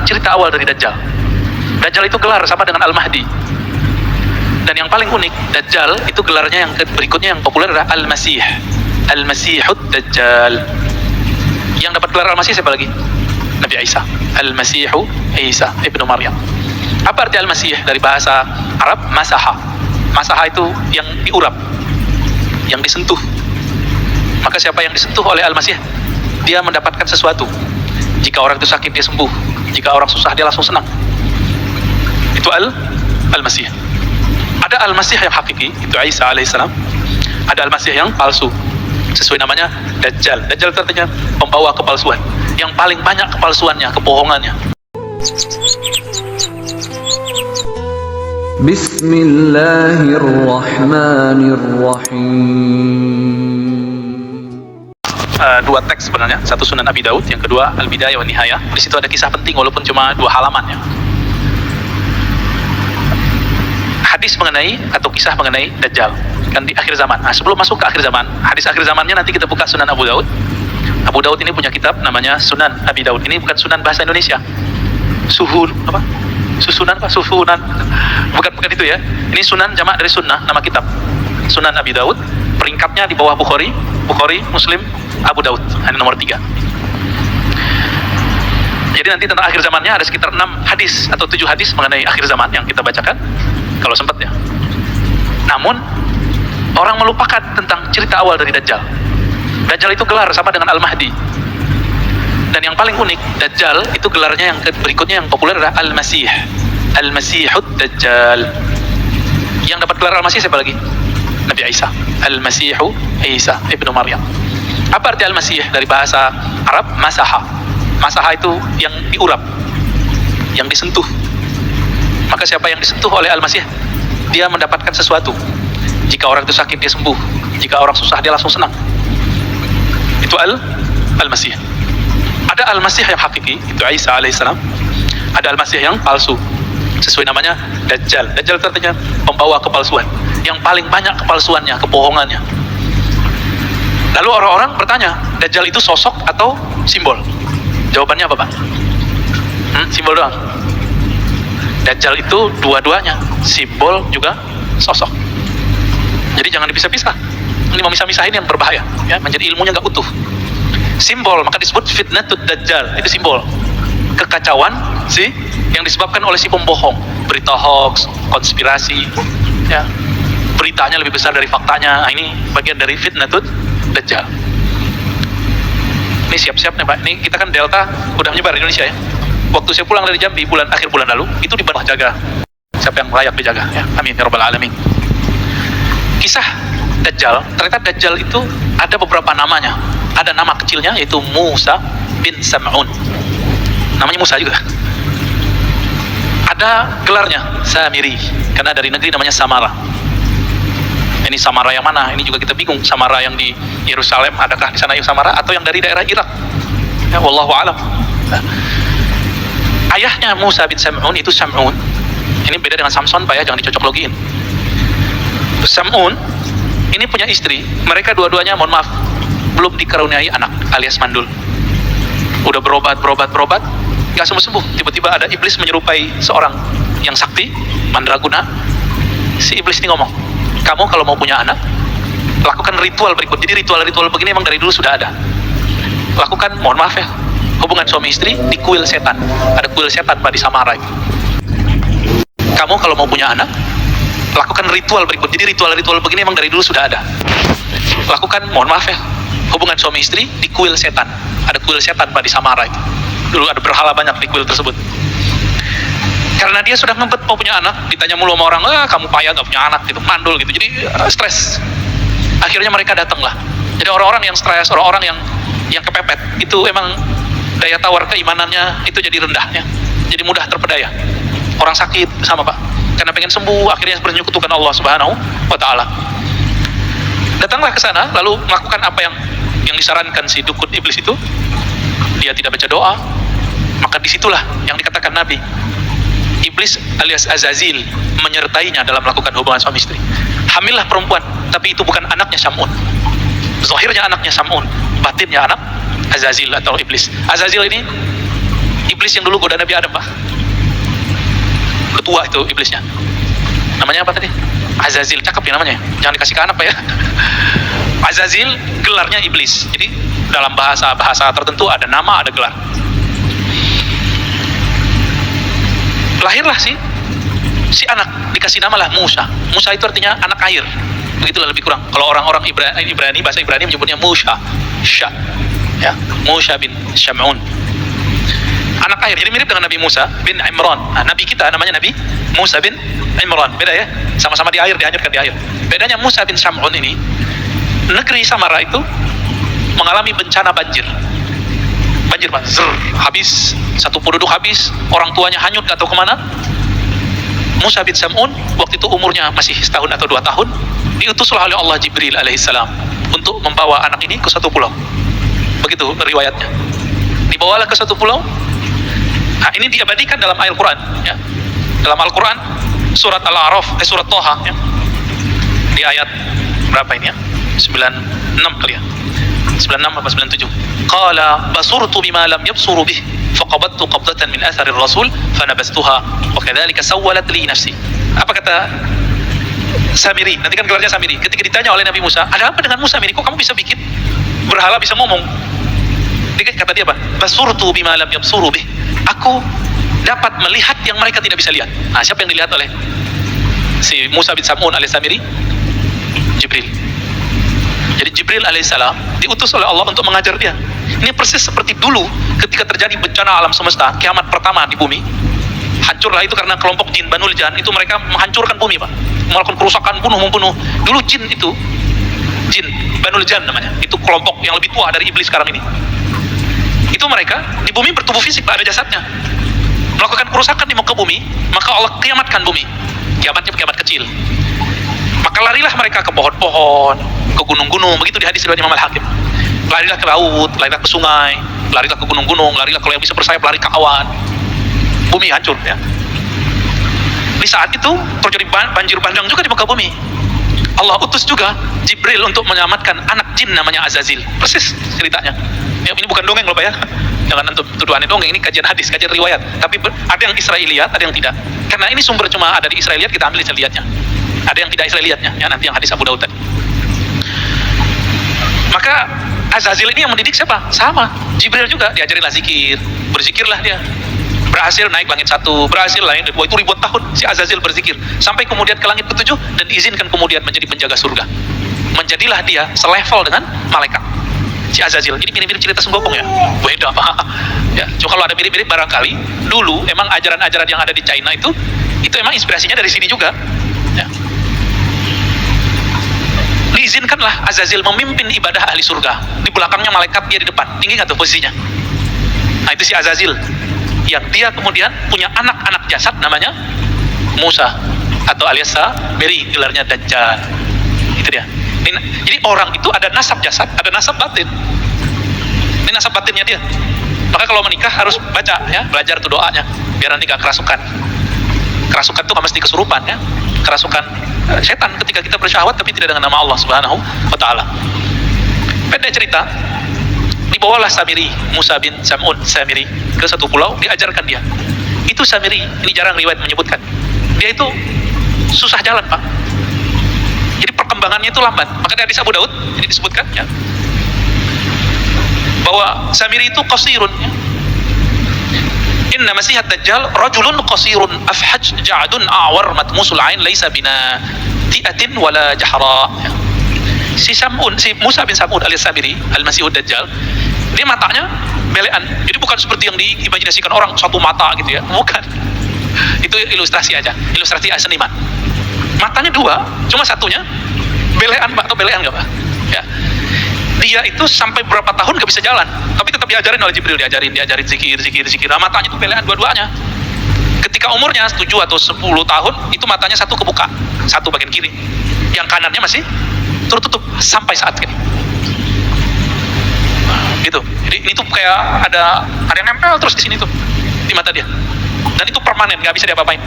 cerita awal dari Dajjal. Dajjal itu gelar sama dengan Al-Mahdi. Dan yang paling unik, Dajjal itu gelarnya yang berikutnya yang populer adalah Al-Masih. Al-Masihud Dajjal. Yang dapat gelar Al-Masih siapa lagi? Nabi Isa. Al-Masihu Isa ibnu Maryam. Apa arti Al-Masih? Dari bahasa Arab, masaha. Masaha itu yang diurap, yang disentuh. Maka siapa yang disentuh oleh Al-Masih, dia mendapatkan sesuatu. Jika orang itu sakit, dia sembuh. Jika orang susah, dia langsung senang. Itu Al-Masih. Ada Al-Masih yang hakiki, itu Isa alaihissalam. Ada Al-Masih yang palsu, sesuai namanya Dajjal. Dajjal itu artinya pembawa kepalsuan. Yang paling banyak kepalsuannya, kebohongannya. Bismillahirrahmanirrahim. Dua teks sebenarnya, satu Sunan Abi Daud, yang kedua Al-Bidayah wa Nihayah. Di situ ada kisah penting walaupun cuma 2 halaman ya. Hadis mengenai atau kisah mengenai Dajjal kan di akhir zaman. Nah, sebelum masuk ke akhir zaman, hadis akhir zamannya nanti kita buka Sunan Abu Daud. Abu Daud ini punya kitab namanya Sunan Abi Daud. Ini bukan Sunan bahasa Indonesia. Susunan. Bukan itu ya. Ini Sunan jamak dari sunnah, nama kitab. Sunan Abi Daud, peringkatnya di bawah Bukhari, Muslim, Abu Daud. Ini nomor 3. Jadi nanti tentang akhir zamannya ada sekitar 6 hadis atau 7 hadis mengenai akhir zaman yang kita bacakan kalau sempat ya. Namun orang melupakan tentang cerita awal dari Dajjal. Dajjal itu gelar sama dengan Al-Mahdi. Dan yang paling unik, Dajjal itu gelarnya yang berikutnya yang populer adalah Al-Masih. Al-Masihud Dajjal. Yang dapat gelar Al-Masih siapa lagi? Nabi Isa. Al-Masihu Isa ibnu Maryam. Apa arti Al-Masih? Dari bahasa Arab, masaha. Masaha itu yang diurap, yang disentuh. Maka siapa yang disentuh oleh Al-Masih, dia mendapatkan sesuatu. Jika orang itu sakit, dia sembuh. Jika orang susah, dia langsung senang. Itu Al-Masih. Ada Al-Masih yang hakiki, itu Isa alaihissalam. Ada Al-Masih yang palsu, sesuai namanya Dajjal. Dajjal itu artinya pembawa kepalsuan. Yang paling banyak kepalsuannya, kebohongannya. Lalu orang-orang bertanya, Dajjal itu sosok atau simbol? Jawabannya apa, Pak? Simbol doang. Dajjal itu dua-duanya, simbol juga sosok. Jadi jangan dipisah-pisah. Ini memisah-misah ini yang berbahaya, ya, menjadi ilmunya nggak utuh. Simbol maka disebut fitnatud Dajjal, itu simbol kekacauan yang disebabkan oleh si pembohong, berita hoax, konspirasi, ya, beritanya lebih besar dari faktanya. Nah, ini bagian dari fitnatud Dajjal. Ini siap-siap nih Pak, ini kita kan Delta udah menyebar di Indonesia ya. Waktu saya pulang dari Jambi akhir bulan lalu, itu di bawah jaga. Siapa yang layak dijaga ya? Amin ya rabbal alamin. Kisah Dajjal, ternyata Dajjal itu ada beberapa namanya. Ada nama kecilnya yaitu Musa bin Sam'un. Namanya Musa juga. Ada gelarnya Samiri, karena dari negeri namanya Samara. Ini Samara yang mana? Ini juga kita bingung. Samara yang di Yerusalem, adakah di sana Samara atau yang dari daerah Irak? Ya, wallahu a'lam. Ayahnya Musa bin Sam'un itu Sam'un. Ini beda dengan Samson Pak ya, jangan dicocok logiin. Sam'un ini punya istri. Mereka dua-duanya, mohon maaf, belum dikaruniai anak alias mandul. Udah berobat, nggak sembuh-sembuh. Tiba-tiba ada iblis menyerupai seorang yang sakti, mandraguna. Si iblis ini ngomong, kamu kalau mau punya anak, lakukan ritual berikut. Jadi ritual-ritual begini emang dari dulu sudah ada. Lakukan, mohon maaf ya, hubungan suami istri di kuil setan. Ada kuil setan Pak di Samara itu. Kamu kalau mau punya anak, lakukan ritual berikut. Jadi ritual-ritual begini emang dari dulu sudah ada. Lakukan, mohon maaf ya, hubungan suami istri di kuil setan. Ada kuil setan Pak di Samara itu. Dulu ada berhala banyak di kuil tersebut. Karena dia sudah ngempet mau punya anak, ditanya mulu sama orang, kamu payah gak punya anak gitu, mandul gitu. Jadi stres. Akhirnya mereka datanglah. Jadi orang-orang yang stres, orang-orang yang kepepet, itu emang daya tawar keimanannya itu jadi rendah ya. Jadi mudah terpedaya. Orang sakit sama Pak, karena pengen sembuh, akhirnya menyekutukan Allah Subhanahu wa Ta'ala. Datanglah ke sana, lalu melakukan apa yang disarankan si dukun iblis itu. Dia tidak baca doa. Maka disitulah yang dikatakan Nabi, iblis alias Azazil menyertainya dalam melakukan hubungan suami istri. Hamillah perempuan, tapi itu bukan anaknya Sam'un. Zahirnya anaknya Sam'un, batinnya anak Azazil atau iblis. Azazil ini Iblis yang dulu goda Nabi Adam, Pak. Ketua itu iblisnya. Namanya apa tadi? Azazil, cakep ya namanya. Jangan dikasih ke anak, Pak ya. Azazil gelarnya iblis. Jadi dalam bahasa tertentu ada nama, ada gelar. Lahirlah si anak, dikasih nama lah Musa. Musa itu artinya anak air. Begitulah lebih kurang. Kalau orang-orang Ibrani, bahasa Ibrani menyebutnya Musa. Ya, Musa bin Syam'un. Anak air, jadi mirip dengan Nabi Musa bin Imran. Nah, Nabi kita namanya Nabi Musa bin Imran. Beda ya, sama-sama di air, dihanyutkan di air. Bedanya Musa bin Syam'un ini, negeri Samara itu mengalami bencana banjir, Pak, habis, satu penduduk habis, orang tuanya hanyut atau kemana. Musa bin Syam'un waktu itu umurnya masih setahun atau 2 tahun, diutuslah oleh Allah Jibril alaihissalam untuk membawa anak ini ke suatu pulau. Begitu riwayatnya. Dibawalah ke suatu pulau. Nah, ini diabadikan dalam Al-Quran, ya. Dalam Al-Quran surat Al-A'raf, surat Toha, ya. Di ayat berapa ini ya? 96 kali ya. 96 apa 97. Qala basurtu bima lam yabsuru bih faqabattu qabdatan min athari ar-rasul fanabastuha wa kadzalika sawwalat li nafsi. Apa kata Samiri? Nanti kan gelarnya Samiri. Ketika ditanya oleh Nabi Musa, ada apa dengan Musa Samiri? Kok kamu bisa bikin berhala bisa ngomong? Kata dia apa? Basurtu bima lam yabsuru bih. Aku dapat melihat yang mereka tidak bisa lihat. Nah, siapa yang dilihat oleh si Musa bin Syam'un alias Samiri? Jibril. Jadi Jibril alaihissalam diutus oleh Allah untuk mengajar dia. Ini persis seperti dulu ketika terjadi bencana alam semesta, kiamat pertama di bumi. Hancurlah itu karena kelompok jin Banul Jan, itu mereka menghancurkan bumi, Pak. Melakukan kerusakan, membunuh. Dulu jin Banul Jan namanya. Itu kelompok yang lebih tua dari iblis sekarang ini. Itu mereka di bumi bertubuh fisik, Pak, ada jasadnya. Melakukan kerusakan di muka bumi, maka Allah kiamatkan bumi. Kiamatnya kiamat kecil. Maka larilah mereka ke pohon-pohon, ke gunung-gunung, begitu di hadis riwayat Imam Al-Hakim. Larilah ke laut, larilah ke sungai, larilah ke gunung-gunung, larilah kalau yang bisa bersayap lari ke awan. Bumi hancur, ya. Di saat itu terjadi banjir bandang juga di muka bumi. Allah utus juga Jibril untuk menyelamatkan anak jin namanya Azazil. Persis ceritanya. Ya, ini bukan dongeng loh, Pak ya. Jangan antum tuduhannya dongeng, ini kajian hadis, kajian riwayat. Tapi ada yang Israiliyat, ada yang tidak. Karena ini sumber cuma ada di Israiliyat, kita ambil Israiliyatnya. Ada yang tidak Israiliyatnya, ya, nanti yang hadis Abu Daud tadi. Maka Azazil ini yang mendidik siapa? Sama, Jibril juga, diajarinlah zikir, berzikirlah dia. Berhasil naik langit 1, berhasil langit 2, itu ribuan tahun si Azazil berzikir. Sampai kemudian ke langit ke-7 dan diizinkan kemudian menjadi penjaga surga. Menjadilah dia selevel dengan malaikat. Si Azazil, ini mirip-mirip cerita Senggokong ya? Beda, Pak. Ya, cuma kalau ada mirip-mirip barangkali, dulu emang ajaran-ajaran yang ada di China itu emang inspirasinya dari sini juga. Ya. Diizinkanlah Azazil memimpin ibadah ahli surga. Di belakangnya malaikat, dia di depan. Tinggi nggak tuh posisinya? Nah, itu si Azazil. Yang dia kemudian punya anak-anak jasad namanya Musa atau alias Samiri, gelarnya Dajjal. Itu dia. Jadi orang itu ada nasab jasad, ada nasab batin. Ini nasab batinnya dia. Maka kalau menikah harus baca, ya, belajar tuh doanya biar nanti gak kerasukan. Kerasukan tuh gak mesti kesurupan, ya. Kerasukan setan ketika kita bersyahwat tapi tidak dengan nama Allah Subhanahu wa taala. Pendek cerita, dibawalah Samiri, Musa bin Syam'un Samiri ke satu pulau, diajarkan dia. Itu Samiri, ini jarang riwayat menyebutkan. Dia itu susah jalan, Pak. Jadi perkembangannya itu lambat. Maka dari hadis Abu Daud ini disebutkan, ya, bahwa Samiri itu qasirun, ya. Inna masihat dajjal rajulun qasirun afhaj ja'dun a'war matmusul ain laisa bina ti'atin wala jahra. Si Musa bin Syam'un alias Samiri al-Masihud Dajjal, dia matanya belean. Jadi bukan seperti yang diimajinasikan orang satu mata gitu, ya. Bukan. Itu ilustrasi aja, ilustrasi seniman. Matanya 2, cuma satunya belean, Pak, atau belean enggak, Pak? Ya. Dia itu sampai berapa tahun gak bisa jalan, tapi tetap diajarin oleh Jibril, diajarin zikir. Nah, matanya itu belean dua-duanya. Ketika umurnya 7 atau 10 tahun, itu matanya satu kebuka, satu bagian kiri. Yang kanannya masih tertutup sampai saat ini. Gitu. Jadi ini tuh kayak ada yang nempel terus di sini tuh di mata dia. Dan itu permanen, nggak bisa diapa-apain.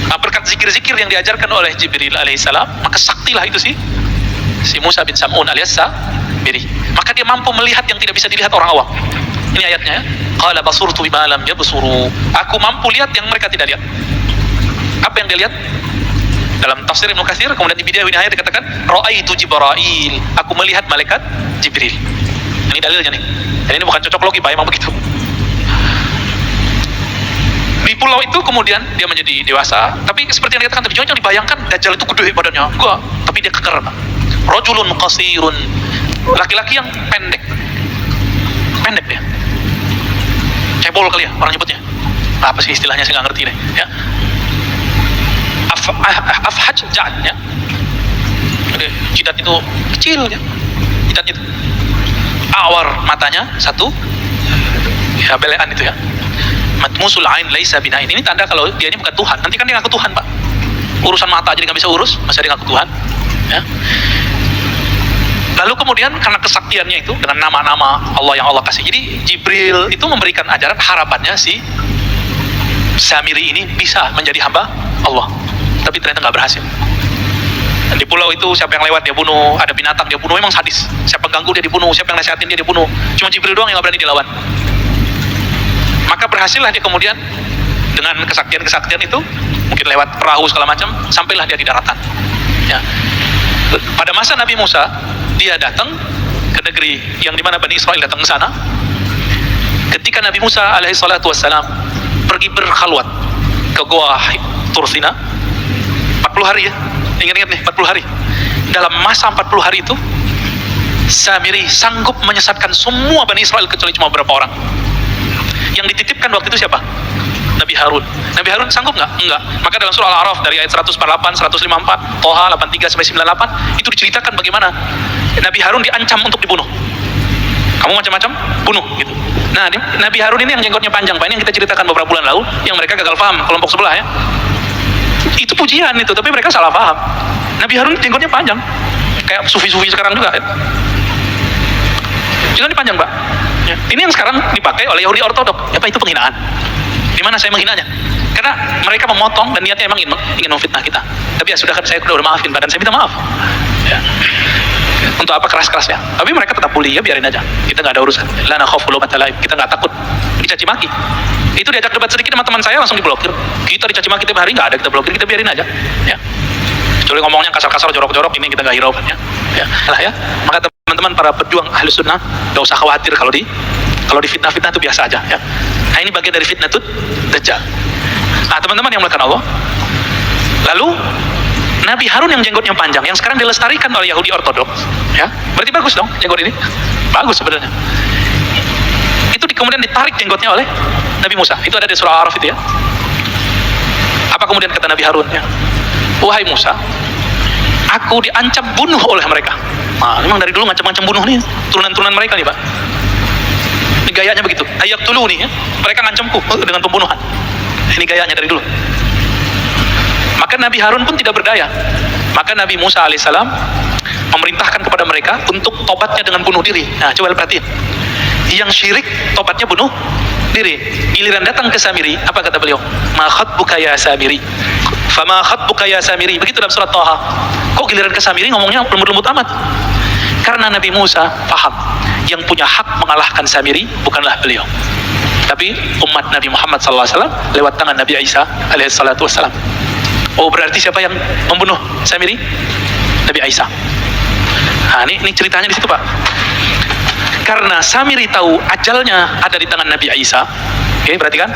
Nah, berkat zikir-zikir yang diajarkan oleh Jibril alaihissalam, maka saktilah itu si Musa bin Syam'un alias Samiri. Maka dia mampu melihat yang tidak bisa dilihat orang awam. Ini ayatnya ya. Qala basurtu bima lam yabsuru. Aku mampu lihat yang mereka tidak lihat. Apa yang dia lihat? Dalam tafsir Ibnu Katsir, kemudian di Bidayah wa Nihayah dikatakan ra'aitu Jibril. Aku melihat malaikat Jibril. Ini dalilnya nih. Dan ini bukan cocok logi, Pak, emang begitu. Di pulau itu kemudian dia menjadi dewasa, tapi seperti yang dikatakan tadi, jangan dibayangkan Dajjal itu gede badannya. Enggak, tapi dia keker. Rajulun qasirun. Laki-laki yang pendek. Pendek dia. Cebol kali ya orang nyebutnya. Apa sih istilahnya, saya nggak ngerti deh. Ya. Afhaj ja'ad ya. Jidat itu kecil ya. Jidat itu. Awar matanya satu. Ya belean itu ya. Matmusul ain laisa binain. Ini tanda kalau dia ini bukan Tuhan. Nanti kan dia ngaku Tuhan, Pak. Urusan mata jadi nggak bisa urus, masih dia ngaku Tuhan. Ya. Lalu kemudian karena kesaktiannya itu dengan nama-nama Allah yang Allah kasih. Jadi Jibril itu memberikan ajaran, harapannya si Samiri ini bisa menjadi hamba Allah. Tapi ternyata nggak berhasil. Dan di pulau itu siapa yang lewat dia bunuh, ada binatang dia bunuh, memang sadis. Siapa yang ganggu dia dibunuh, siapa yang nasihatin dia dibunuh. Cuma Jibril doang yang nggak berani dilawan. Maka berhasillah dia kemudian dengan kesaktian-kesaktian itu, mungkin lewat perahu segala macam, sampailah dia di daratan. Ya. Pada masa Nabi Musa, dia datang ke negeri yang dimana Bani Israel datang ke sana. Ketika Nabi Musa alaihi salatu wassalam pergi berkhalwat ke Gua Tursina, 40 hari ya, ingat-ingat nih, 40 hari. Dalam masa 40 hari itu, Samiri sanggup menyesatkan semua Bani Israel kecuali cuma beberapa orang. Yang dititipkan waktu itu siapa? Nabi Harun. Nabi Harun sanggup nggak? Enggak. Maka dalam surah Al-A'raf dari ayat 148, 154, Toha 83 sampai 98 itu diceritakan bagaimana Nabi Harun diancam untuk dibunuh. Kamu macam-macam bunuh gitu. Nah, Nabi Harun ini yang jenggotnya panjang, Pak. Ini yang kita ceritakan beberapa bulan lalu, yang mereka gagal paham kelompok sebelah ya. Itu pujian itu, tapi mereka salah paham. Nabi Harun jenggotnya panjang, kayak sufi-sufi sekarang juga. Ya. Jenggotnya panjang, Pak. Ya. Ini yang sekarang dipakai oleh Yahudi Ortodok. Apa itu penghinaan? Di mana saya menghinanya? Karena mereka memotong dan niatnya emang ingin memfitnah kita. Tapi ya sudah kan, saya udah maafin, dan saya minta maaf. Ya. Untuk apa keras-kerasnya? Tapi mereka tetap bully, ya biarin aja. Kita nggak ada urusan. La nakhafu lawmata laim. Kita nggak takut dicaci maki. Itu diajak debat sedikit sama teman saya langsung diblokir. Kita dicaci maki tiap hari, nggak ada, kita blokir, kita biarin aja. Ya. Kecuali ngomongnya kasar-kasar, jorok-jorok, ini kita nggak hiraukan ya. Ya. Lah ya. Maka teman-teman para pejuang ahli sunnah, nggak usah khawatir kalau di fitnah-fitnah itu biasa aja ya. Nah, ini bagian dari fitnah tuh Dajjal. Nah, teman-teman yang melakukan Allah. Lalu Nabi Harun yang jenggotnya panjang, yang sekarang dilestarikan oleh Yahudi Ortodoks, ya, berarti bagus dong jenggot ini, bagus sebenarnya. Itu kemudian ditarik jenggotnya oleh Nabi Musa. Itu ada di surah Al-A'raf itu ya. Apa kemudian kata Nabi Harun ya? Wahai Musa, aku diancam bunuh oleh mereka. Nah, memang dari dulu ngancam-ngancam bunuh nih, turunan-turunan mereka nih, Pak. Ini gayanya begitu. Ayak dulu nih ya. Mereka ngancamku dengan pembunuhan. Ini gayanya dari dulu. Maka Nabi Harun pun tidak berdaya. Maka Nabi Musa alaihissalam memerintahkan kepada mereka untuk tobatnya dengan bunuh diri. Nah, coba perhatiin. Yang syirik tobatnya bunuh diri. Giliran datang ke Samiri, apa kata beliau? Ma khatbuka ya Samiri. Fama khatbuka ya Samiri. Begitu dalam surat Toha. Kok giliran ke Samiri ngomongnya lembut-lembut amat? Karena Nabi Musa paham yang punya hak mengalahkan Samiri bukanlah beliau, tapi umat Nabi Muhammad SAW lewat tangan Nabi Isa alaihissalatu wassalam. Oh, berarti siapa yang membunuh Samiri? Nabi Isa. Nah, ini ceritanya di situ, Pak. Karena Samiri tahu ajalnya ada di tangan Nabi Isa. Oke, berarti kan?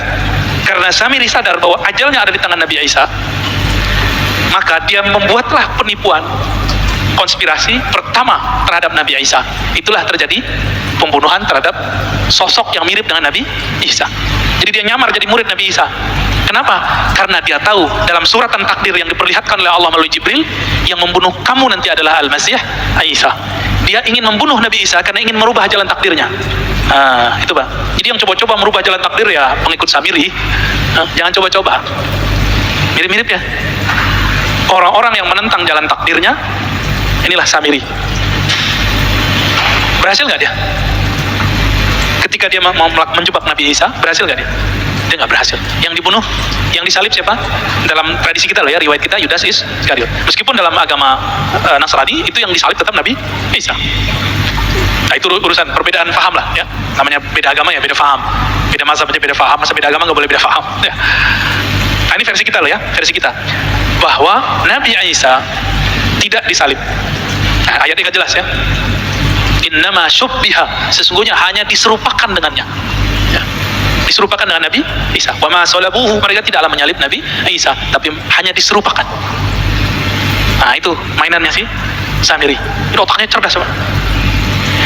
Karena Samiri sadar bahwa ajalnya ada di tangan Nabi Isa, maka dia membuatlah penipuan konspirasi pertama terhadap Nabi Isa. Itulah terjadi pembunuhan terhadap sosok yang mirip dengan Nabi Isa. Jadi dia nyamar jadi murid Nabi Isa. Kenapa? Karena dia tahu dalam suratan takdir yang diperlihatkan oleh Allah melalui Jibril, yang membunuh kamu nanti adalah Al-Masih Isa. Dia ingin membunuh Nabi Isa karena ingin merubah jalan takdirnya. Nah, itu, Pak. Jadi yang coba-coba merubah jalan takdir ya pengikut Samiri. Jangan coba-coba. Mirip-mirip ya. Orang-orang yang menentang jalan takdirnya, inilah Samiri. Berhasil nggak dia? Ketika dia mau menjebak Nabi Isa, berhasil nggak dia? Dia nggak berhasil. Yang dibunuh, yang disalib siapa? Dalam tradisi kita loh ya, riwayat kita, Yudas Iskariot. Meskipun dalam agama Nasrani itu yang disalib tetap Nabi Isa. Nah itu urusan perbedaan paham lah ya. Namanya beda agama ya, beda paham. Beda mazhab aja beda paham, masa beda agama nggak boleh beda paham. Ya. Nah ini versi kita loh ya, versi kita. Bahwa Nabi Isa tidak disalib. Nah, ayatnya nggak jelas ya. Innama syubbiha, sesungguhnya hanya diserupakan dengannya. Ya. Diserupakan dengan Nabi Isa. Wa ma salabuhu, mereka tidaklah menyalib Nabi Isa, tapi hanya diserupakan. Nah itu mainannya sih Samiri. Ini otaknya cerdas Pak.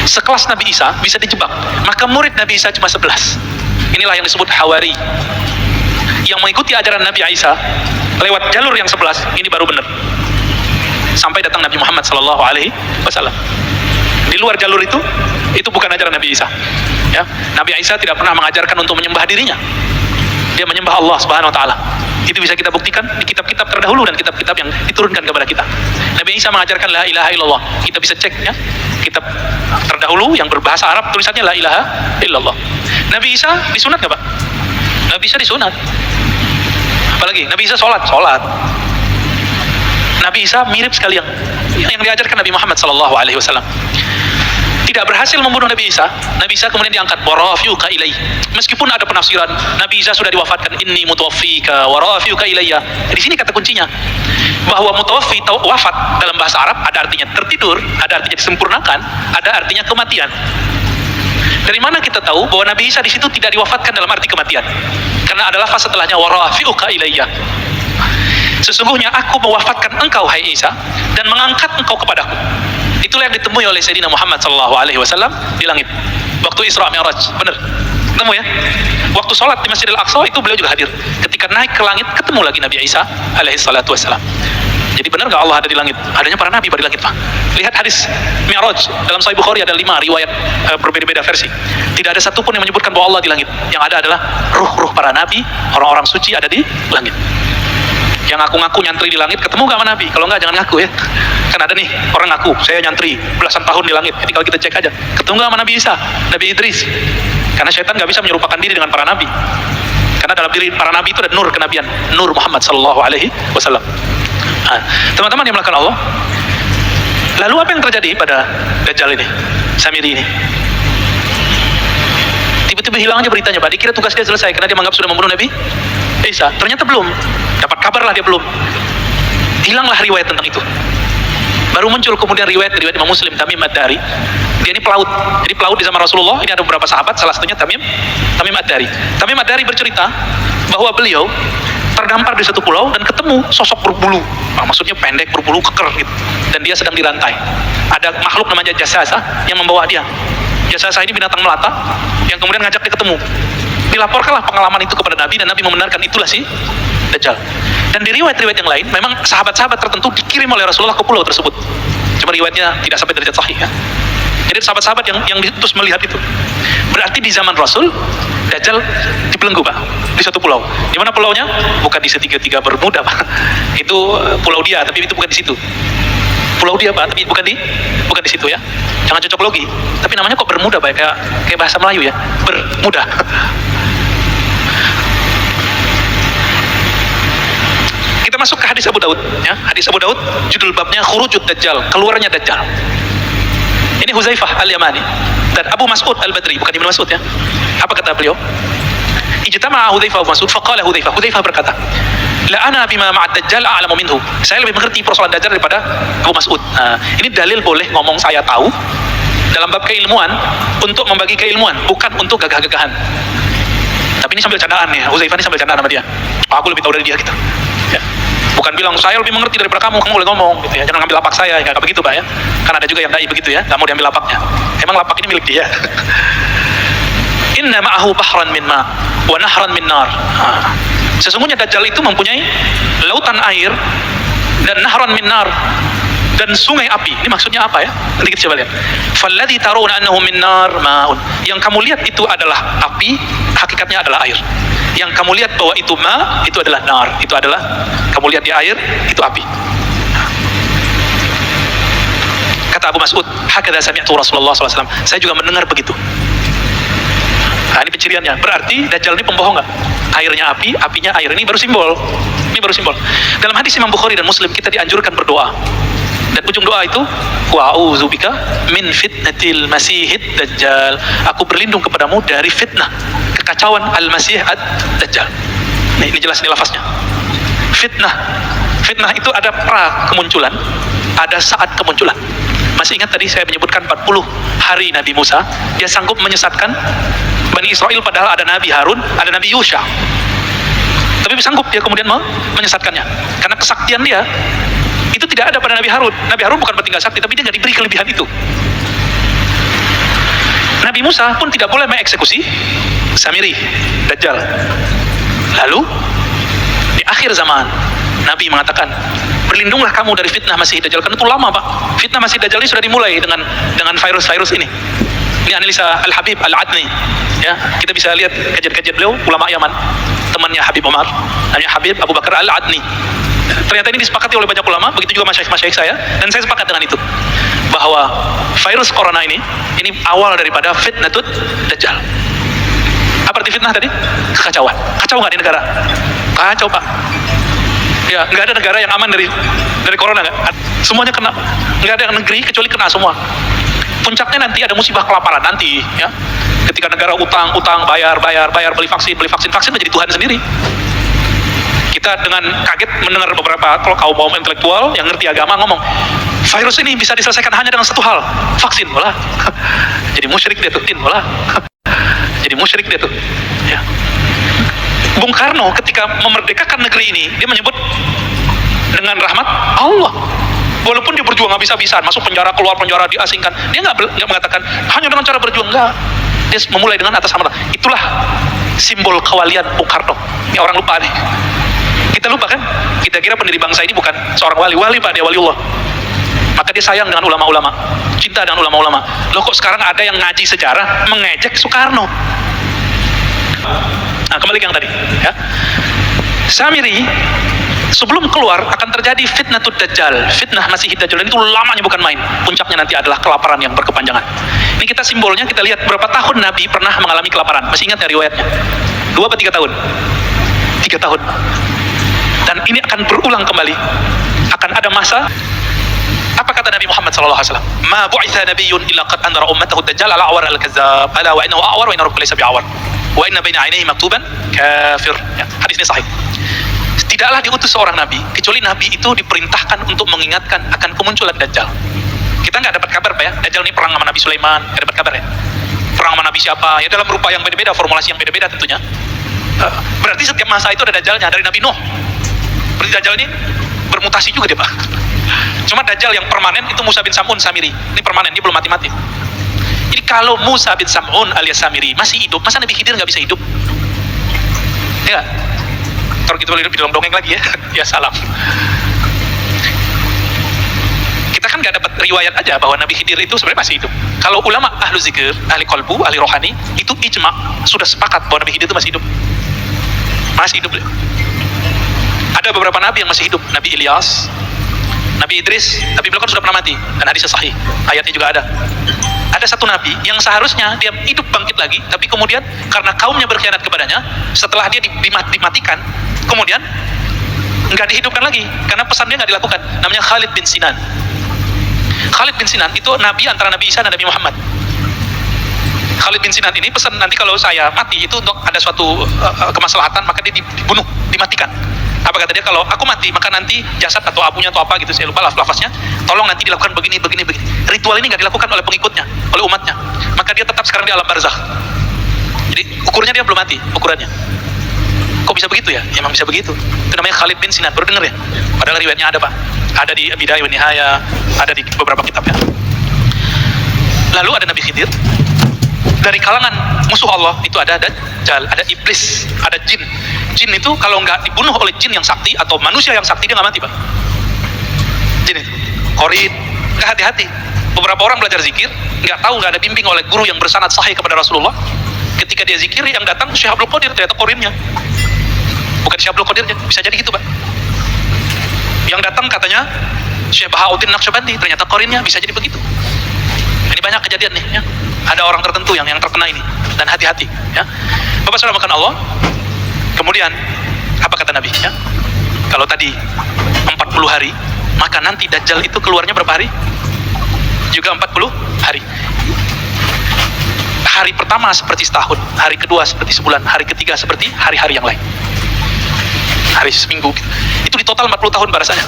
Sekelas Nabi Isa bisa dijebak, maka murid Nabi Isa cuma 11. Inilah yang disebut Hawari. Yang mengikuti ajaran Nabi Isa lewat jalur yang 11, ini baru benar. Sampai datang Nabi Muhammad SAW. Di luar jalur itu bukan ajaran Nabi Isa. Ya, Nabi Isa tidak pernah mengajarkan untuk menyembah dirinya. Dia menyembah Allah Subhanahu Wa Taala. Itu bisa kita buktikan di kitab-kitab terdahulu dan kitab-kitab yang diturunkan kepada kita. Nabi Isa mengajarkan la ilaha illallah. Kita bisa cek ya, kitab terdahulu yang berbahasa Arab tulisannya la ilaha illallah. Nabi Isa disunat nggak Pak? Nabi Isa disunat. Apalagi Nabi Isa sholat. Nabi Isa mirip sekali yang diajarkan Nabi Muhammad SAW. Tidak berhasil membunuh Nabi Isa. Nabi Isa kemudian diangkat, wa rafiuka ilai. Meskipun ada penafsiran Nabi Isa sudah diwafatkan, inni mutawaffika wa rafiuka ilayya. Di sini kata kuncinya bahwa mutawaffi wafat dalam bahasa Arab ada artinya tertidur, ada artinya disempurnakan, ada artinya kematian. Dari mana kita tahu bahwa Nabi Isa di situ tidak diwafatkan dalam arti kematian? Karena ada lafaz setelahnya wa rafiuka ilayya. Sesungguhnya aku mewafatkan engkau hai Isa dan mengangkat engkau kepadaku. Itulah yang ditemui oleh Sayyidina Muhammad SAW di langit waktu Isra Mi'raj. Benar, ketemu ya. Waktu sholat di Masjidil Aqsa itu beliau juga hadir. Ketika naik ke langit ketemu lagi Nabi Isa alaihissalam. Jadi benar nggak Allah ada di langit? Adanya para nabi pada di langit Pak. Lihat hadis Mi'raj dalam Sahih Bukhari ada 5 riwayat berbeda-beda versi. Tidak ada satupun yang menyebutkan bahwa Allah di langit. Yang ada adalah ruh-ruh para nabi, orang-orang suci ada di langit. Yang ngaku-ngaku nyantri di langit ketemu gak sama Nabi? Kalau enggak jangan ngaku ya. Kan ada nih orang ngaku saya nyantri belasan tahun di langit. Jadi kalau kita cek aja ketemu gak sama Nabi Isa, Nabi Idris. Karena syaitan gak bisa menyerupakan diri dengan para nabi. Karena dalam diri para nabi itu ada nur kenabian, nur Muhammad SAW. Nah, teman-teman yang melakukan Allah. Lalu apa yang terjadi pada Dajjal ini, Samiri ini? Tiba-tiba hilang aja beritanya Pak. Dikira tugas dia selesai karena dia menganggap sudah membunuh Nabi Isa. Ternyata belum. Dapat kabar lah dia belum. Hilanglah riwayat tentang itu. Baru muncul kemudian riwayat Imam Muslim, Tamim Ad-Dari. Dia ini pelaut. Jadi pelaut di zaman Rasulullah. Ini ada beberapa sahabat, salah satunya Tamim Ad-Dari. Tamim Ad-Dari bercerita bahwa beliau terdampar di satu pulau dan ketemu sosok berbulu. Maksudnya pendek, berbulu, keker gitu. Dan dia sedang dirantai. Ada makhluk namanya Jasasa yang membawa dia. Jasasa ini binatang melata yang kemudian ngajak dia ketemu. Dilaporkanlah pengalaman itu kepada Nabi dan Nabi membenarkan itulah si Dajjal. Dan di riwayat-riwayat yang lain memang sahabat-sahabat tertentu dikirim oleh Rasulullah ke pulau tersebut. Cuma riwayatnya tidak sampai derajat sahih ya. Jadi sahabat-sahabat yang terus melihat itu. Berarti di zaman Rasul Dajjal dibelenggu Pak di satu pulau. Di mana pulaunya? Bukan di segitiga Bermuda Pak. Itu pulau dia, tapi itu bukan di situ. Pulau dia Pak, tapi bukan di situ ya. Jangan cocok logi. Tapi namanya kok Bermuda Pak, kayak bahasa Melayu ya. Bermuda. Kita masuk ke hadis Abu Daud ya. Hadis Abu Daud judul babnya Khurujud Dajjal, keluarnya Dajjal. Ini Huzaifah Al-Yamani dan Abu Mas'ud Al-Badri, bukan Ibnu Mas'ud ya. Apa kata beliau? Ijtama'a Huzaifah wa Mas'ud faqala Huzaifah berkata, la ana bima ma'ad Dajjal a'lamu minhu. Saya lebih mengerti persoalan Dajjal daripada Abu Mas'ud. Nah, ini dalil boleh ngomong saya tahu dalam bab keilmuan untuk membagi keilmuan, bukan untuk gagah-gagahan. Tapi ini sambil candaan ya, Huzaifah ini sambil candaan sama dia. Aku lebih tahu dari dia gitu. Ya. Bukan bilang saya lebih mengerti daripada kamu boleh ngomong gitu ya. Jangan ngambil lapak saya, enggak begitu Pak ya. Kan ada juga yang dai begitu ya, enggak mau diambil lapaknya. Emang lapak ini milik dia. Inna ma'ahu bahran min ma' wa nahran min nar. Sesungguhnya Dajjal itu mempunyai lautan air dan nahran min nar dan sungai api. Ini maksudnya apa ya? Nanti kita coba lihat. Falladhi tarawna annahu min nar ma'un. Yang kamu lihat itu adalah api, hakikatnya adalah air. Yang kamu lihat bahwa itu ma, itu adalah nar. Itu adalah kamu lihat di air, itu api. Kata Abu Mas'ud, hakadha sami'tu Rasulullah SAW. Saya juga mendengar begitu. Nah, ini penciriannya. Berarti Dajjal ini pembohong nggak? Airnya api, apinya air. Ini baru simbol. Ini baru simbol. Dalam hadis Imam Bukhari dan Muslim kita dianjurkan berdoa. Dan ujung doa itu, wa'udzubika min fitnatil masihid dajjal. Aku berlindung kepadamu dari fitnah, kekacauan al-masih ad-dajjal. Ini jelas ini lafaznya. Fitnah. Fitnah itu ada pra kemunculan, ada saat kemunculan. Masih ingat tadi saya menyebutkan 40 hari Nabi Musa, dia sanggup menyesatkan Bani Israel padahal ada Nabi Harun, ada Nabi Yusha. Tapi sanggup dia kemudian menyesatkannya. Karena kesaktian dia itu tidak ada pada Nabi Harun. Nabi Harun bukan bertinggal sakti, tapi dia nggak diberi kelebihan itu. Nabi Musa pun tidak boleh mengeksekusi Samiri, Dajjal. Lalu di akhir zaman Nabi mengatakan, berlindunglah kamu dari fitnah Masih Dajjal. Karena itu lama, Pak. Fitnah Masih Dajjal ini sudah dimulai dengan virus-virus ini. Ini analisa Al-Habib Al-Adni. Ya, kita bisa lihat kajian-kajian beliau, ulama Yaman, temannya Habib Umar, namanya Habib Abu Bakar Al-Adni. Ternyata ini disepakati oleh banyak ulama, begitu juga masyayikh saya, dan saya sepakat dengan itu, bahwa virus corona ini awal daripada fitnatut Dajjal. Apa arti fitnah tadi? Kekacauan. Kacau nggak di negara? Kacau, Pak. Ya, nggak ada negara yang aman dari corona, nggak? Semuanya kena. Nggak ada negeri kecuali kena semua. Puncaknya nanti ada musibah kelaparan nanti, ya. Ketika negara utang, bayar, beli vaksin menjadi Tuhan sendiri. Kita dengan kaget mendengar beberapa kaum intelektual yang ngerti agama ngomong, virus ini bisa diselesaikan hanya dengan satu hal, vaksin, malah. Jadi musyrik dia tuh, malah. Jadi musyrik dia tuh. Ya. Bung Karno ketika memerdekakan negeri ini, dia menyebut dengan rahmat Allah. Walaupun dia berjuang habis-habisan, masuk penjara, keluar penjara, diasingkan, dia nggak mengatakan hanya dengan cara berjuang, enggak. Dia memulai dengan atas nama. Itulah simbol kewalian Bung Karno. Ini orang lupa nih. Kita lupa kan? Kita kira pendiri bangsa ini bukan seorang wali, Pak, dia waliullah. Maka dia sayang dengan ulama-ulama, cinta dengan ulama-ulama. Loh, kok sekarang ada yang ngaji sejarah mengejek Soekarno? Nah, kembali ke yang tadi, ya. Samiri sebelum keluar akan terjadi fitnatud Dajjal. Fitnah Masih Dajjal itu lamanya bukan main. Puncaknya nanti adalah kelaparan yang berkepanjangan. Ini kita simbolnya, kita lihat berapa tahun Nabi pernah mengalami kelaparan. Masih ingat ya riwayatnya? 2 atau 3 tahun? 3 tahun. Dan ini akan berulang kembali. Akan ada masa. Apa kata Nabi Muhammad SAW? Ma bu'itha nabiyyun illa qad andara ummatahu Dajjal ala awar al-kazzab. Ala wa innahu a'war wa inna rabbuka laysa bi'awar. Wa inna baina 'ainayhi maktuban kafir. Ya, hadis ini sahih. Tidaklah diutus seorang nabi kecuali nabi itu diperintahkan untuk mengingatkan akan kemunculan Dajjal. Kita nggak dapat kabar, Pak, ya. Dajjal ini perang sama Nabi Sulaiman, nggak dapat kabar, ya. Perang sama Nabi siapa? Ya dalam rupa yang beda-beda, formulasi yang beda-beda tentunya. Berarti setiap masa itu ada Dajjalnya. Dari Nabi Nuh, berarti Dajjal ini bermutasi juga dia, Pak. Cuma Dajjal yang permanen itu Musa bin Sam'un Samiri. Ini permanen, dia belum mati-mati. Jadi kalau Musa bin Sam'un alias Samiri masih hidup, masa Nabi Khidir nggak bisa hidup? Ya, kalau kita boleh hidup di dalam dongeng lagi, ya. Ya salam. Kita kan nggak dapat riwayat aja bahwa Nabi Khidir itu sebenarnya masih hidup. Kalau ulama ahlu zikir, ahli kolbu, ahli rohani, itu ijma, sudah sepakat bahwa Nabi Khidir itu masih hidup. Masih hidup. Ada beberapa nabi yang masih hidup. Nabi Ilyas, Nabi Idris, tapi beliau kan sudah pernah mati. Dan hadisnya sahih, ayatnya juga ada. Ada satu nabi yang seharusnya dia hidup bangkit lagi, tapi kemudian karena kaumnya berkhianat kepadanya, setelah dia dimatikan, kemudian nggak dihidupkan lagi, karena pesannya nggak dilakukan. Namanya Khalid bin Sinan. Khalid bin Sinan itu nabi antara Nabi Isa dan Nabi Muhammad. Khalid bin Sinan ini pesan, nanti kalau saya mati itu untuk ada suatu kemaslahatan, maka dia dibunuh, dimatikan. Apa kata dia? Kalau aku mati, maka nanti jasad atau abunya atau apa gitu, saya lupa lafaznya, tolong nanti dilakukan begini. Ritual ini nggak dilakukan oleh pengikutnya, oleh umatnya. Maka dia tetap sekarang di alam barzakh. Jadi ukurnya dia belum mati, ukurannya. Kok bisa begitu ya? Emang bisa begitu. Itu namanya Khalid bin Sinan. Baru denger ya? Padahal riwayatnya ada, Pak. Ada di Bidayah wa Nihayah, ada di beberapa kitab, ya. Lalu ada Nabi Khidir. Dari kalangan musuh Allah itu ada Dajjal, ada iblis, ada jin. Jin itu kalau nggak dibunuh oleh jin yang sakti atau manusia yang sakti, dia nggak mati, Pak. Jin itu korin, nggak hati-hati. Beberapa orang belajar zikir, nggak tahu, nggak ada bimbing oleh guru yang bersanad sahih kepada Rasulullah. Ketika dia zikir, yang datang Syekh Abdul Qadir, ternyata korinnya bukan Syekh Abdul Qadirnya. Bisa jadi gitu, Pak. Yang datang katanya Syekh Bahauddin Naqsyabandi, ternyata korinnya. Bisa jadi begitu. Ini banyak kejadian nih, ya. Ada orang tertentu yang terkena ini, dan hati-hati ya. Bapak saudara makan Allah. Kemudian apa kata Nabi ya? Kalau tadi 40 hari, maka nanti Dajjal itu keluarnya berapa hari? Juga 40 hari. Hari pertama seperti setahun, hari kedua seperti sebulan, hari ketiga seperti hari-hari yang lain. Hari seminggu gitu. Itu di total 40 tahun rasanya.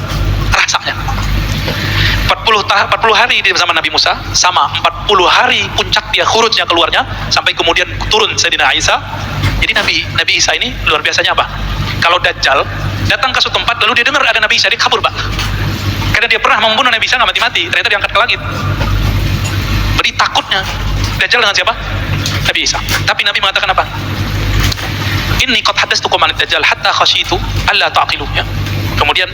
40 hari di zaman Nabi Musa, sama 40 hari puncak dia khurujnya keluarnya, sampai kemudian turun Sayyidina Isa. Jadi Nabi Isa ini luar biasanya apa? Kalau Dajjal datang ke suatu tempat lalu dia dengar ada Nabi Isa, dia kabur, Pak. Karena dia pernah membunuh Nabi Isa, nggak mati-mati, ternyata diangkat ke langit. Jadi takutnya Dajjal dengan siapa? Nabi Isa. Tapi Nabi mengatakan apa? Inni qad haddastukum anid Dajjal hatta khasyitu alla taqilu ya. Kemudian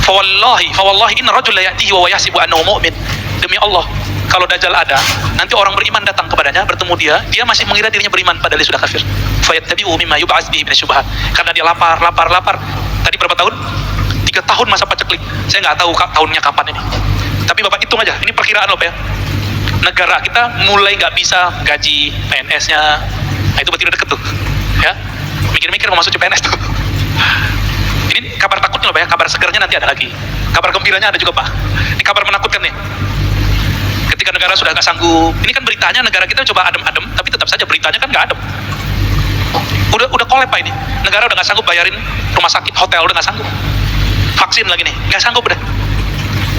fawallahi inna rajul la ya'tihi wa yahsibu annahu mu'min. Demi Allah, kalau Dajjal ada, nanti orang beriman datang kepadanya, bertemu dia masih mengira dirinya beriman padahal dia sudah kafir. Fayattabi'u mimma yub'ats bihi minasyubhat. Karena dia lapar. Tadi berapa tahun? 3 tahun masa paceklik. Saya nggak tahu tahunnya kapan ini. Tapi Bapak hitung aja, ini perkiraan loh ya. Negara kita mulai nggak bisa gaji PNS-nya. Nah, itu berarti udah deket tuh. Ya. Mikir-mikir mau masuk CPNS tuh. Ini kabar takutnya loh Pak ya, kabar segernya nanti ada lagi. Kabar gembiranya ada juga Pak. Ini kabar menakutkan nih. Ketika negara sudah nggak sanggup, ini kan beritanya negara kita coba adem-adem, tapi tetap saja beritanya kan nggak adem. Udah kolep Pak ini. Negara udah nggak sanggup bayarin rumah sakit, hotel udah nggak sanggup. Vaksin lagi nih, nggak sanggup udah.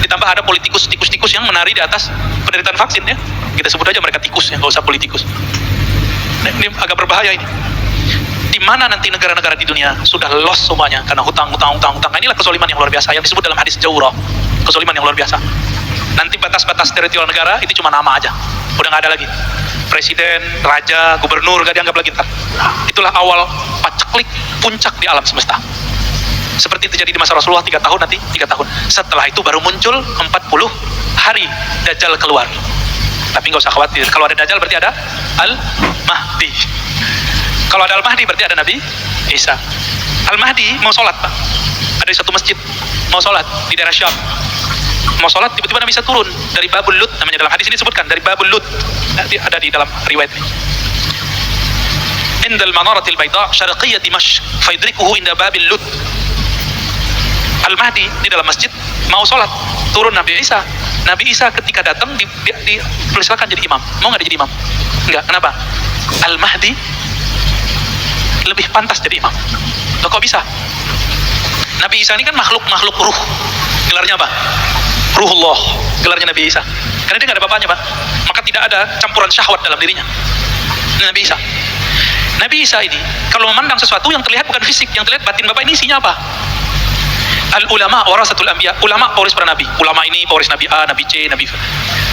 Ditambah ada tikus yang menari di atas penderitaan vaksin ya. Kita sebut aja mereka tikus ya, nggak usah politikus. Nah, ini agak berbahaya ini. Di mana nanti negara-negara di dunia sudah lost semuanya karena hutang. Nah, inilah kezaliman yang luar biasa yang disebut dalam hadis Jawrah. Kezaliman yang luar biasa. Nanti batas-batas teritorial negara itu cuma nama aja. Udah nggak ada lagi. Presiden, raja, gubernur nggak dianggap lagi ntar. Itulah awal paceklik puncak di alam semesta. Seperti terjadi di masa Rasulullah 3 tahun nanti 3 tahun. Setelah itu baru muncul 40 hari Dajjal keluar. Tapi nggak usah khawatir. Kalau ada Dajjal berarti ada Al-Mahdi. Kalau ada Al-Mahdi berarti ada Nabi Isa. Al-Mahdi mau sholat Pak. Ada di satu masjid mau sholat di daerah Syam. Mau sholat tiba-tiba Nabi Isa turun dari Babul Lut, namanya dalam hadis ini disebutkan dari Babul Lut. Ada di dalam riwayat ini. Indal manaratil bayda syarqiyyah Dimashq fayudrikuhu inda Babil Lut. Al-Mahdi di dalam masjid mau sholat, turun Nabi Isa. Nabi Isa ketika datang dipersilakan jadi imam. Mau nggak jadi imam? Enggak. Kenapa? Al-Mahdi lebih pantas jadi imam. Loh, kok bisa? Nabi Isa ini kan makhluk ruh. Gelarnya apa? Ruhullah. Gelarnya Nabi Isa. Karena dia nggak ada bapaknya Pak. Maka tidak ada campuran syahwat dalam dirinya. Nabi Isa. Nabi Isa ini kalau memandang sesuatu yang terlihat bukan fisik, yang terlihat batin Bapak ini isinya apa? Al-ulama warasatul anbiya. Ulama pewaris para nabi. Ulama ini pewaris Nabi A, Nabi C, Nabi B.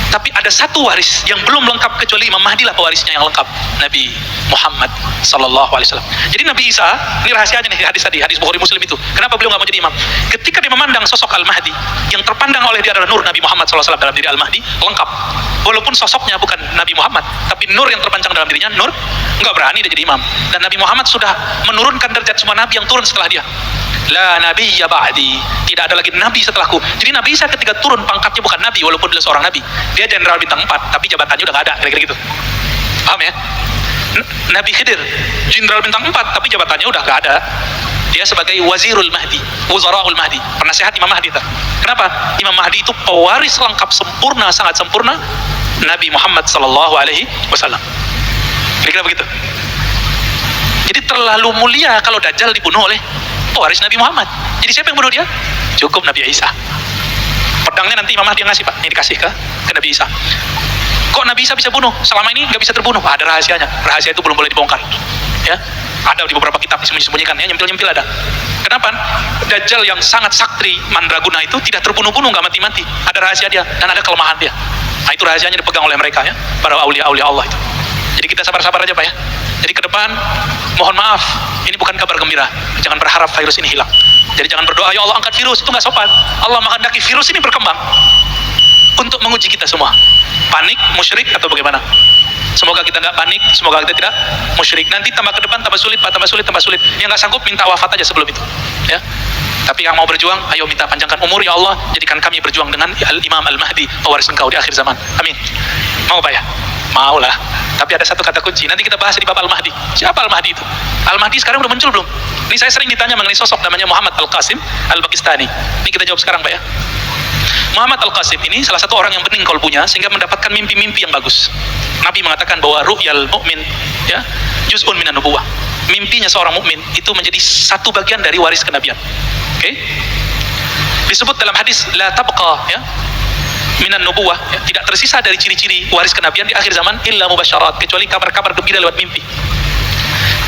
Tapi ada satu waris yang belum lengkap kecuali Imam Mahdi lah pewarisnya yang lengkap. Nabi Muhammad sallallahu alaihi wasallam. Jadi Nabi Isa, ini rahasianya nih hadis Bukhari Muslim itu. Kenapa beliau nggak mau jadi imam? Ketika dia memandang sosok Al-Mahdi, yang terpandang oleh dia adalah nur Nabi Muhammad sallallahu alaihi wasallam dalam diri Al-Mahdi, lengkap. Walaupun sosoknya bukan Nabi Muhammad, tapi nur yang terpanjang dalam dirinya, nur, nggak berani dia jadi imam. Dan Nabi Muhammad sudah menurunkan derajat semua nabi yang turun setelah dia. La nabiyya ba'di, tidak ada lagi nabi setelahku. Jadi Nabi Isa ketika turun pangkatnya bukan nabi, walaupun beliau seorang nabi. Dia jenderal bintang 4, tapi jabatannya udah nggak ada, kira-kira gitu. Paham ya? Nabi Khidir, jenderal bintang 4, tapi jabatannya udah nggak ada. Dia sebagai wazirul Mahdi, wuzaraul Mahdi, penasehat Imam Mahdi. Kenapa? Imam Mahdi itu pewaris lengkap sempurna, sangat sempurna Nabi Muhammad sallallahu alaihi wasallam. Kira-kira begitu. Jadi terlalu mulia kalau Dajjal dibunuh oleh pewaris Nabi Muhammad. Jadi siapa yang bunuh dia? Cukup Nabi Isa. Pedangnya nanti Imam Mahdi yang ngasih Pak. Ini dikasih ke Nabi Isa. Kok Nabi Isa bisa bunuh? Selama ini nggak bisa terbunuh. Ada rahasianya. Rahasia itu belum boleh dibongkar. Ya, ada di beberapa kitab disembunyikan ya, nyempil-nyempil ada. Kenapa? Dajjal yang sangat sakti mandraguna itu tidak terbunuh-bunuh, nggak mati-mati. Ada rahasia dia dan ada kelemahan dia. Nah, itu rahasianya dipegang oleh mereka ya, para aulia-aulia Allah itu. Jadi kita sabar-sabar aja Pak ya. Jadi ke depan, mohon maaf, ini bukan kabar gembira. Jangan berharap virus ini hilang. Jadi jangan berdoa, ya Allah angkat virus, itu nggak sopan. Allah menghendaki virus ini berkembang untuk menguji kita semua. Panik, musyrik atau bagaimana? Semoga kita nggak panik, semoga kita tidak musyrik. Nanti tambah ke depan tambah sulit, Pak, tambah sulit, tambah sulit. Yang nggak sanggup minta wafat aja sebelum itu. Ya. Tapi yang mau berjuang, ayo minta panjangkan umur ya Allah, jadikan kami berjuang dengan Al-Imam Al-Mahdi, pewaris engkau di akhir zaman. Amin. Mau Pak ya? Mau lah. Tapi ada satu kata kunci, nanti kita bahas di bab Al-Mahdi. Siapa Al-Mahdi itu? Al-Mahdi sekarang udah muncul belum? Ini saya sering ditanya mengenai sosok namanya Muhammad Al-Qasim Al-Pakistani. Ini kita jawab sekarang Pak ya. Muhammad Al-Qasim ini salah satu orang yang bening kalbunya sehingga mendapatkan mimpi-mimpi yang bagus. Nabi mengatakan bahwa ru'yal mu'min ya, juz'un minan nubuwah. Mimpinya seorang mukmin itu menjadi satu bagian dari waris kenabian. Oke? Disebut dalam hadis la tabqa ya, minan nubuwah ya, tidak tersisa dari ciri-ciri waris kenabian di akhir zaman illa mubasyarat, kecuali kabar-kabar gembira lewat mimpi.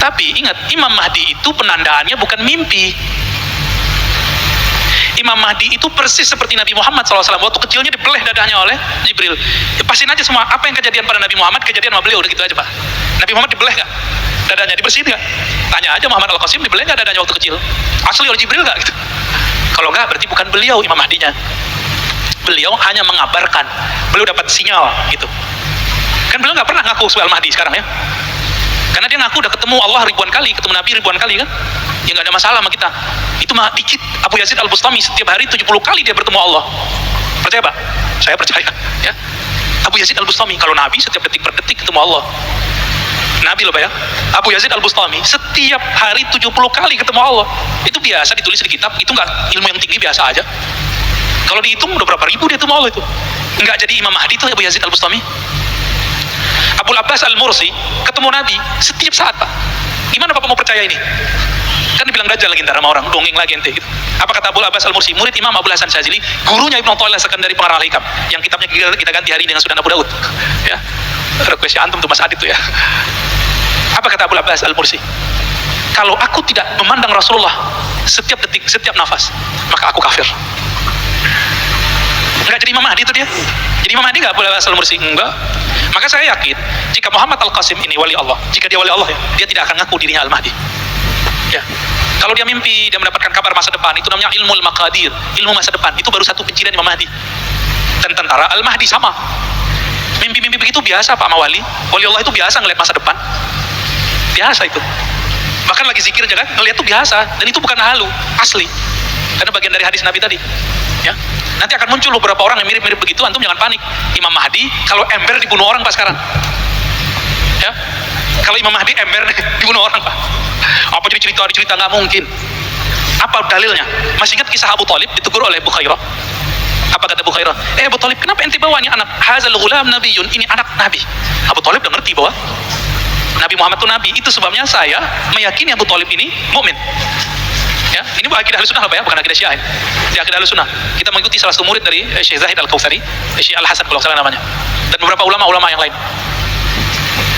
Tapi ingat, Imam Mahdi itu penandaannya bukan mimpi. Imam Mahdi itu persis seperti Nabi Muhammad SAW. Waktu kecilnya dibeleh dadahnya oleh Jibril. Ya, pastiin aja semua apa yang kejadian pada Nabi Muhammad, kejadian sama beliau, udah gitu aja Pak. Nabi Muhammad dibeleh gak? Dadahnya dibersihin gak? Tanya aja Muhammad Al-Qasim, dibeleh gak dadahnya waktu kecil? Asli oleh Jibril gak? Gitu. Kalau enggak, berarti bukan beliau Imam Mahdinya. Beliau hanya mengabarkan. Beliau dapat sinyal gitu. Kan beliau gak pernah ngaku sebagai Al-Mahdi sekarang ya. Karena dia ngaku udah ketemu Allah ribuan kali, ketemu Nabi ribuan kali kan. Ya gak ada masalah sama kita. Itu mah dikit. Abu Yazid Al-Bustami setiap hari 70 kali dia bertemu Allah. Percaya Pak? Saya percaya ya. Abu Yazid Al-Bustami, kalau Nabi setiap detik per detik ketemu Allah. Nabi loh Pak ya. Abu Yazid Al-Bustami setiap hari 70 kali ketemu Allah. Itu biasa ditulis di kitab, itu nggak ilmu yang tinggi, biasa aja. Kalau dihitung udah berapa ribu dia ketemu Allah itu. Nggak jadi Imam Mahdi itu Abu Yazid Al-Bustami. Abul Abbas Al-Mursi ketemu Nabi setiap saat Pak. Gimana Bapak mau percaya ini? Kan dibilang dajjal lagi ntar sama orang, dongeng lagi ente gitu. Apa kata Abul Abbas Al-Mursi, murid Imam Abul Hasan Syazili, gurunya Ibnu Athaillah Sekandari Pengarang Al-Hikam, yang kitabnya kita ganti hari ini dengan Sunan Abu Daud. Ya. Request antum tuh Mas Adit tuh ya. Apa kata Abul Abbas Al-Mursi? Kalau aku tidak memandang Rasulullah setiap detik, setiap nafas, maka aku kafir. Enggak jadi Imam Mahdi itu dia. Jadi Imam Mahdi enggak Abul Abbas Al-Mursi? Enggak. Maka saya yakin jika Muhammad Al-Qasim ini wali Allah, jika dia wali Allah ya, dia tidak akan ngaku dirinya Al-Mahdi. Ya. Kalau dia mimpi, dia mendapatkan kabar masa depan, itu namanya ilmu al-maqadir, ilmu masa depan. Itu baru satu pencirian Imam Mahdi. Dan tentara Al-Mahdi sama. Mimpi-mimpi begitu biasa Pak sama wali. Wali Allah itu biasa ngelihat masa depan. Biasa itu. Bahkan lagi zikir aja kan, ngelihat itu biasa. Dan itu bukan halu, asli. Karena bagian dari hadis Nabi tadi. Ya. Nanti akan muncul beberapa orang yang mirip-mirip begitu, antum jangan panik. Imam Mahdi, kalau ember dibunuh orang Pak sekarang. Ya. Kalau Imam Mahdi ember dibunuh orang Pak. Apa jadi cerita nggak mungkin. Apa dalilnya? Masih ingat kisah Abu Thalib ditegur oleh Bukhairah? Apa kata Bukhairah? Abu Thalib, kenapa ente bawa ini anak? Hazal ghulam nabiyun, ini anak Nabi. Abu Thalib udah ngerti bahwa Nabi Muhammad itu Nabi. Itu sebabnya saya meyakini Abu Thalib ini mukmin. Ya, ini akidah Ahlussunnah Pak ya, bukan akidah Syiah. Di akidah Ahlussunnah kita mengikuti salah satu murid dari Syekh Zahid Al-Kautsari, Syekh Al-Hasan kalau salah namanya, dan beberapa ulama-ulama yang lain.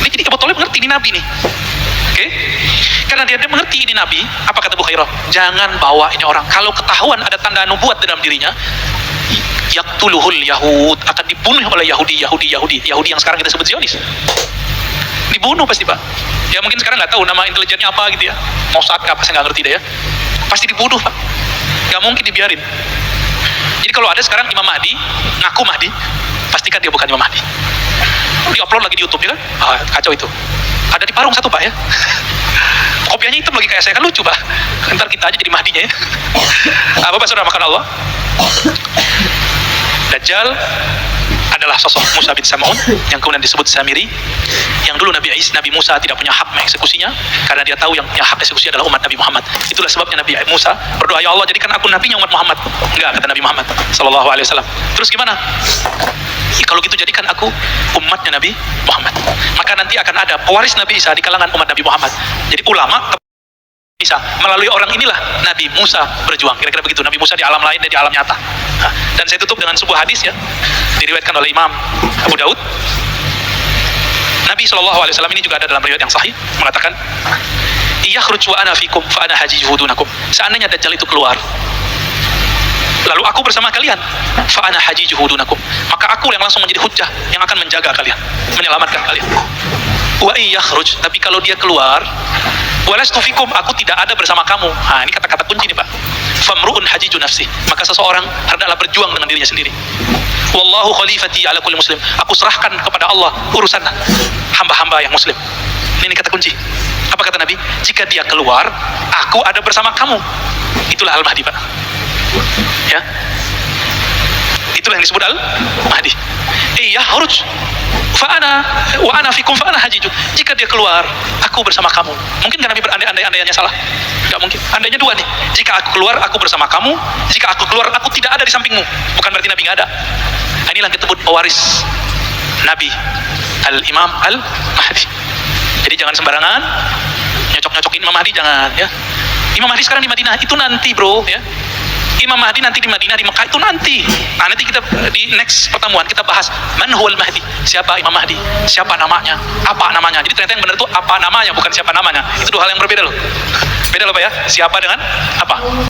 Ini jadi Abu Thalib ngerti ini Nabi nih. Oke? Karena dia mengerti ini Nabi, apa kata Bukhairah? Jangan bawa ini orang. Kalau ketahuan ada tanda nubuat dalam dirinya, yaqtuluhul Yahud, akan dibunuh oleh Yahudi yang sekarang kita sebut Zionis. Dibunuh pasti Pak. Ya mungkin sekarang nggak tahu nama intelijennya apa gitu ya. Mossad apa saya nggak ngerti deh ya. Pasti dibunuh Pak. Nggak mungkin dibiarin. Jadi kalau ada sekarang Imam Mahdi ngaku Mahdi, pastikan dia bukan Imam Mahdi. Di-upload lagi di YouTube ya kan? Ah, kacau itu. Ada di Parung satu Pak ya. Kopiahnya hitam lagi kayak saya, kan lucu Pak. Ntar kita aja jadi Mahdinya ya. Bapak saudara makan Allah. Dajjal adalah sosok Musa bin Sam'un yang kemudian disebut Samiri, yang dulu Nabi Musa tidak punya hak mengeksekusinya karena dia tahu yang punya hak eksekusi adalah umat Nabi Muhammad. Itulah sebabnya Nabi Musa berdoa, ya Allah jadikan aku nabinya umat Muhammad. Enggak, kata Nabi Muhammad sallallahu alaihi wasallam. Terus gimana? Kalau gitu jadikan aku umatnya Nabi Muhammad. Maka nanti akan ada pewaris Nabi Isa di kalangan umat Nabi Muhammad. Jadi ulama Isa, melalui orang inilah Nabi Musa berjuang. Kira-kira begitu. Nabi Musa di alam lain dan di alam nyata. Nah, dan saya tutup dengan sebuah hadis ya, diriwayatkan oleh Imam Abu Daud. Nabi SAW ini juga ada dalam riwayat yang sahih, mengatakan, "Iyakhruj wa ana fikum fa ana hajijuhu dunakum." Seandainya Dajjal itu keluar, lalu aku bersama kalian, fa ana hajijuhu dunakum, maka aku yang langsung menjadi hujjah yang akan menjaga kalian, menyelamatkan kalian. Wa iyakhruj, tapi kalau dia keluar, walastu fikum, aku tidak ada bersama kamu. Ini kata-kata kunci nih Pak. Famru'un hajiju nafsi, maka seseorang hendaklah berjuang dengan dirinya sendiri. Wallahu khalifati ala kulli muslim, aku serahkan kepada Allah urusan hamba-hamba yang muslim. Ini kata kunci. Apa kata Nabi? Jika dia keluar, aku ada bersama kamu. Itulah Al-Mahdi Pak. Ya, itulah yang disebut Al-Mahdi. Iya haruj fa'ana wa ana fikum fa'ana hajiju, jika dia keluar aku bersama kamu. Mungkin kan Nabi berandai-andainya salah? Enggak mungkin. Andainya dua nih, jika aku keluar aku bersama kamu, jika aku keluar aku tidak ada di sampingmu. Bukan berarti Nabi nggak ada. Inilah yang disebut pewaris Nabi, Al-Imam Al-Mahdi. Jadi jangan sembarangan nyocok-nyocokin Imam Mahdi, jangan ya. Imam Mahdi sekarang di Madinah, itu nanti bro ya. Imam Mahdi nanti di Madinah, di Mekah itu nanti. Nah, nanti kita di next pertemuan kita bahas man huwal Mahdi, siapa Imam Mahdi, siapa namanya, apa namanya. Jadi ternyata yang benar itu apa namanya, bukan siapa namanya. Itu dua hal yang berbeda loh. Beda loh Pak ya, siapa dengan apa.